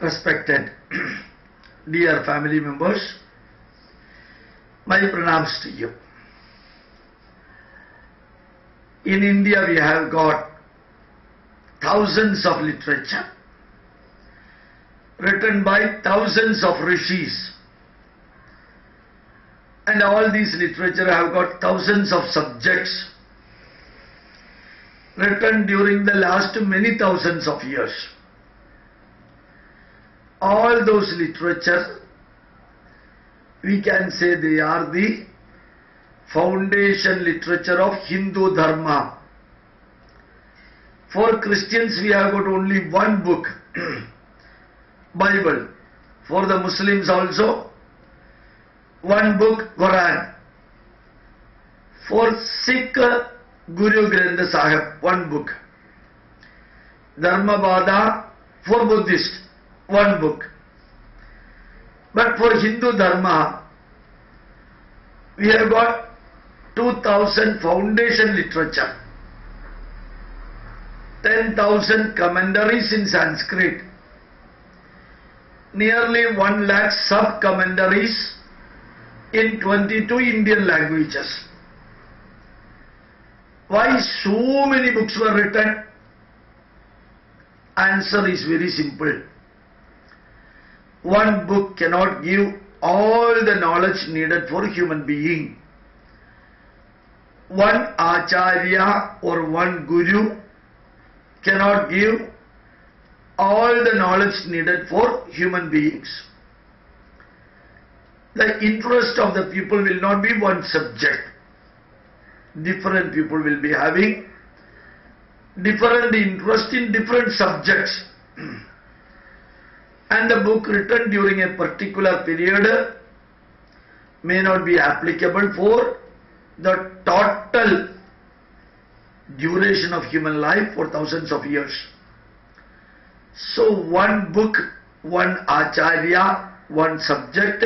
Respected dear family members, my pranams to you. In India we have got thousands of literature written by thousands of rishis, and all these literature have got thousands of subjects written during the last many thousands of years. All those literature, we can say they are the foundation literature of Hindu Dharma. For Christians we have got only one book, Bible. For the Muslims also, one book, Quran. For Sikh, Guru Granth Sahib, one book. Dharmabada, for Buddhist, one book. But for Hindu Dharma, we have got 2000 foundation literature, 10,000 commentaries in Sanskrit, nearly 1 lakh sub-commentaries in 22 Indian languages. Why so many books were written? Answer is very simple. One book cannot give all the knowledge needed for human being. One acharya or one guru cannot give all the knowledge needed for human beings. The interest of the people will not be one subject. Different people will be having different interest in different subjects. And the book written during a particular period may not be applicable for the total duration of human life for thousands of years. So one book, one acharya, one subject,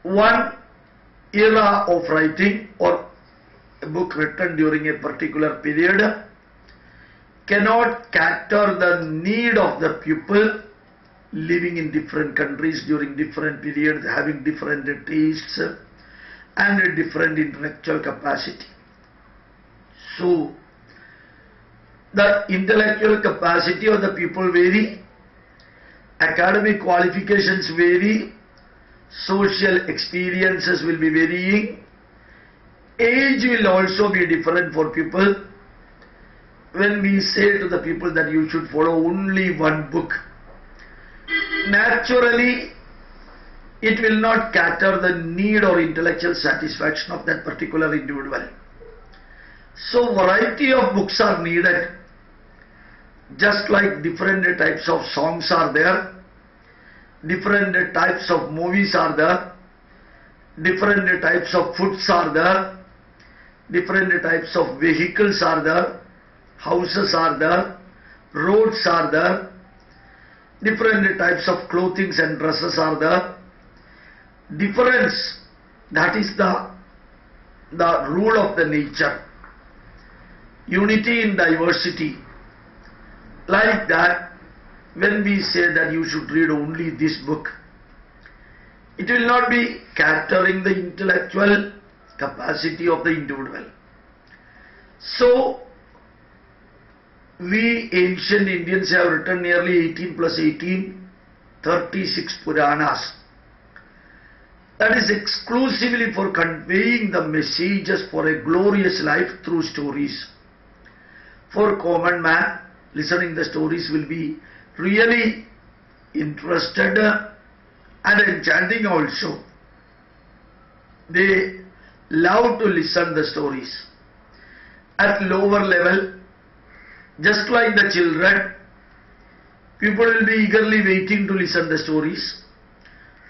one era of writing or a book written during a particular period cannot cater the need of the people living in different countries during different periods, having different tastes and a different intellectual capacity. So, the intellectual capacity of the people vary, academic qualifications vary, social experiences will be varying, age will also be different for people. When we say to the people that you should follow only one book, naturally it will not cater the need or intellectual satisfaction of that particular individual. So variety of books are needed. Just like different types of songs are there, different types of movies are there, different types of foods are there, different types of vehicles are there, houses are there, roads are there, different types of clothing and dresses are there. Difference, that is the rule of the nature. Unity in diversity. Like that, when we say that you should read only this book, it will not be catering the intellectual capacity of the individual. So, we ancient Indians have written nearly 18 plus 18, 36 Puranas. That is exclusively for conveying the messages for a glorious life through stories. For common man, listening the stories will be really interested and enchanting also. They love to listen the stories. At lower level, just like the children, people will be eagerly waiting to listen the stories.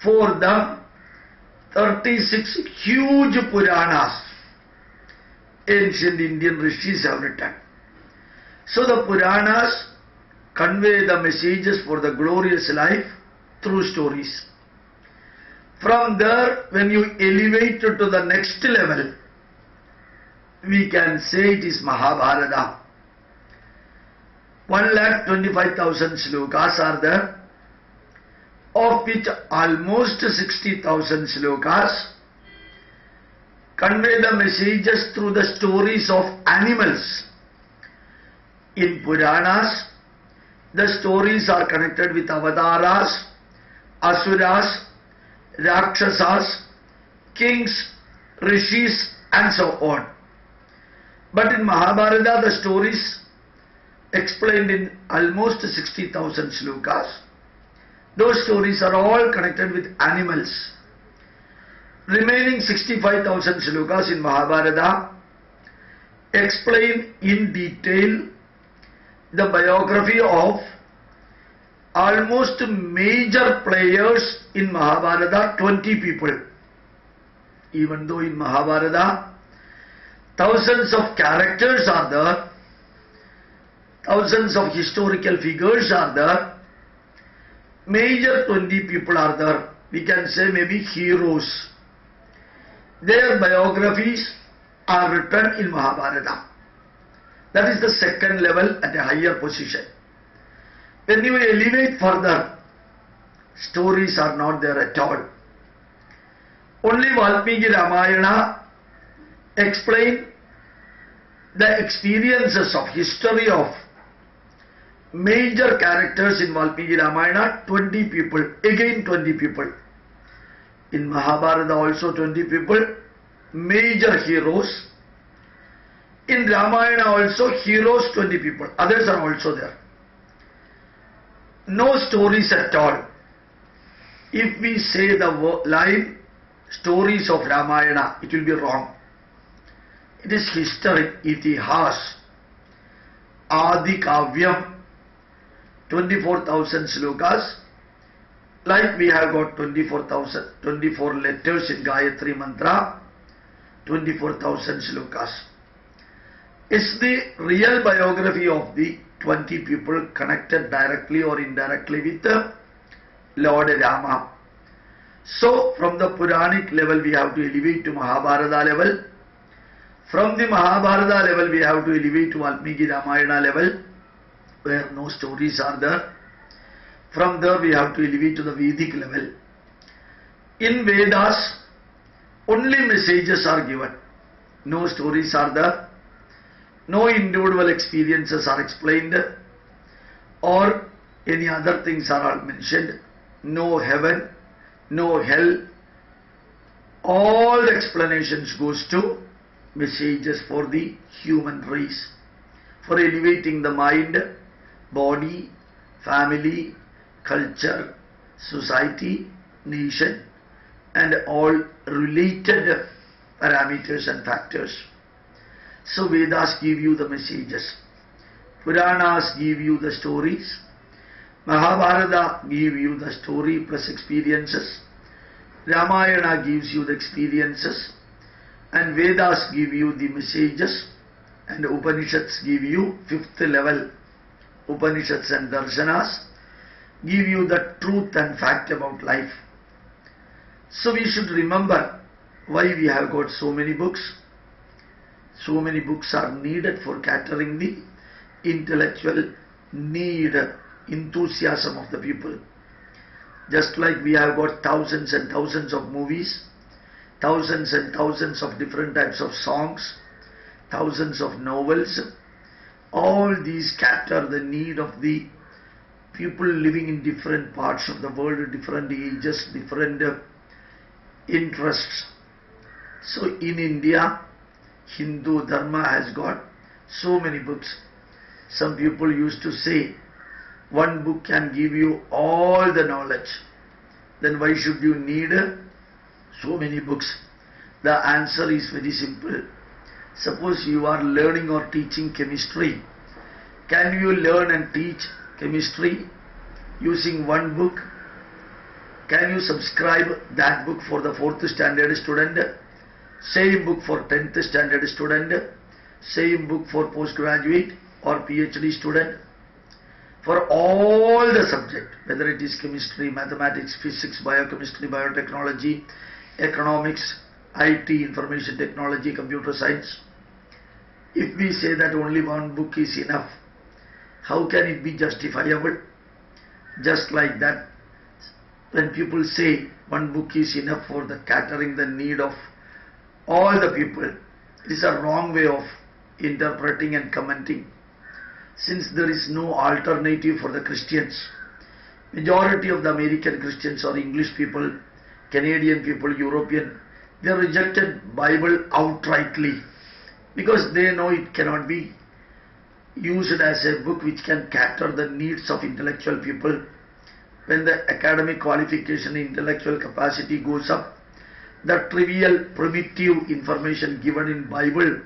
For them, 36 huge Puranas ancient Indian rishis have written. So the Puranas convey the messages for the glorious life through stories. From there, when you elevate to the next level, we can say it is Mahabharata. 1,25,000 slokas are there. of which almost 60,000 slokas convey the messages through the stories of animals. In Puranas, the stories are connected with avataras, asuras, rakshasas, kings, rishis and so on. But in Mahabharata, the stories explained in almost 60,000 slokas. Those stories are all connected with animals. Remaining 65,000 slokas in Mahabharata explain in detail the biography of almost major players in Mahabharata, 20 people. Even though in Mahabharata thousands of characters are there, thousands of historical figures are there, major 20 people are there. We can say maybe heroes. Their biographies are written in Mahabharata. That is the second level at a higher position. When you elevate further, stories are not there at all. Only Valmiki Ramayana explain the experiences of history of major characters in Valmiki Ramayana, 20 people, again 20 people. In Mahabharata also 20 people, major heroes. In Ramayana also heroes 20 people, others are also there. No stories at all. If we say the line stories of Ramayana, it will be wrong. It is history, itihas, adi kavyam, 24,000 slokas. Like we have got 24 letters in Gayatri Mantra, 24,000 slokas. It's the real biography of the 20 people connected directly or indirectly with the Lord Rama. So from the Puranic level we have to elevate to Mahabharata level. From the Mahabharata level we have to elevate to Valmiki Ramayana level, where no stories are there. From there we have to elevate to the Vedic level. In Vedas, only messages are given. No stories are there. No individual experiences are explained or any other things are mentioned. No heaven, no hell. All the explanations goes to messages for the human race, for elevating the mind, body, family, culture, society, nation and all related parameters and factors. So Vedas give you the messages, Puranas give you the stories, Mahabharata give you the story plus experiences, Ramayana gives you the experiences, and Vedas give you the messages, and Upanishads give you fifth level. Upanishads and Darshanas give you the truth and fact about life. So we should remember why we have got so many books. So many books are needed for catering the intellectual need, enthusiasm of the people. Just like we have got thousands and thousands of movies, thousands and thousands of different types of songs, thousands of novels, all these cater the need of the people living in different parts of the world, different ages, different interests. So in India, Hindu Dharma has got so many books. Some people used to say, one book can give you all the knowledge. Then why should you need so many books? The answer is very simple. Suppose you are learning or teaching chemistry. Can you learn and teach chemistry using one book? Can you subscribe that book for the 4th standard student? Same book for 10th standard student? Same book for postgraduate or PhD student? For all the subject, whether it is chemistry, mathematics, physics, biochemistry, biotechnology, economics, IT, information technology, computer science. If we say that only one book is enough, how can it be justifiable? Just like that, when people say one book is enough for the catering the need of all the people, it is a wrong way of interpreting and commenting, since there is no alternative for the Christians. Majority of the American Christians or English people, Canadian people, European, they rejected Bible outrightly because they know it cannot be used as a book which can cater the needs of intellectual people. When the academic qualification, intellectual capacity goes up, the trivial, primitive information given in Bible,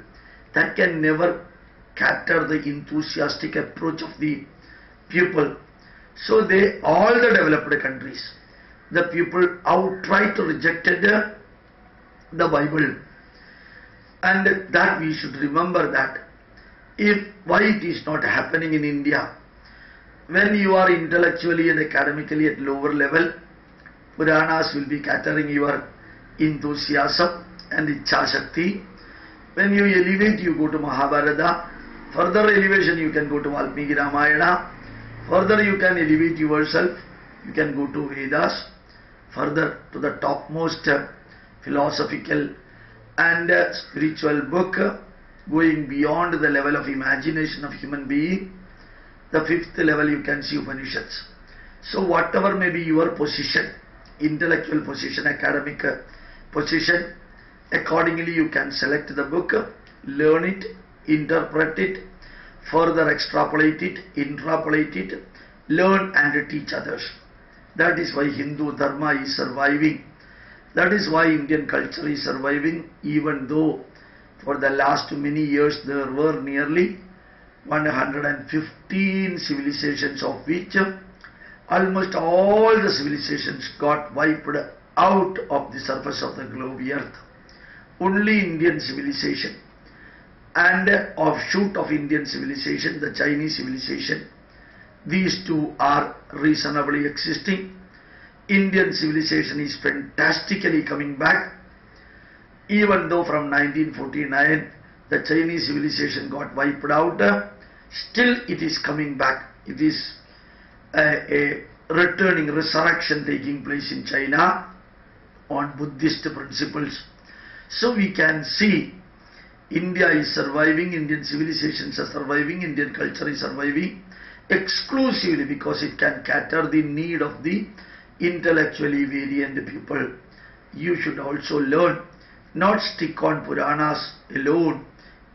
that can never cater the enthusiastic approach of the pupil. So all the developed countries, the people outright rejected the Bible. And that we should remember that. Why it is not happening in India? When you are intellectually and academically at lower level, Puranas will be catering your enthusiasm and Ichha Shakti. When you elevate, you go to Mahabharata. Further elevation, you can go to Valmiki Ramayana. Further, you can elevate yourself. You can go to Vedas. Further, to the topmost philosophical and spiritual book, going beyond the level of imagination of human being. The fifth level you can see Upanishads. So whatever may be your position, intellectual position, academic position, accordingly you can select the book, learn it, interpret it, further extrapolate it, interpolate it, learn and teach others. That is why Hindu Dharma is surviving. That is why Indian culture is surviving, even though for the last many years there were nearly 115 civilizations, of which almost all the civilizations got wiped out of the surface of the globe earth. Only Indian civilization and offshoot of Indian civilization, the Chinese civilization, these two are reasonably existing. Indian civilization is fantastically coming back. Even though from 1949 the Chinese civilization got wiped out, still it is coming back. It is a returning resurrection taking place in China on Buddhist principles. So we can see India is surviving, Indian civilizations are surviving, Indian culture is surviving exclusively because it can cater the need of the intellectually variant people. You should also learn, not stick on Puranas alone.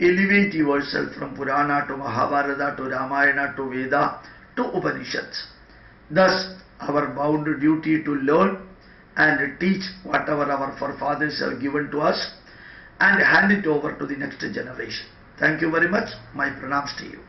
Elevate yourself from Purana to Mahabharata to Ramayana to Veda to Upanishads. Thus, our bound duty to learn and teach whatever our forefathers have given to us and hand it over to the next generation. Thank you very much. My pranams to you.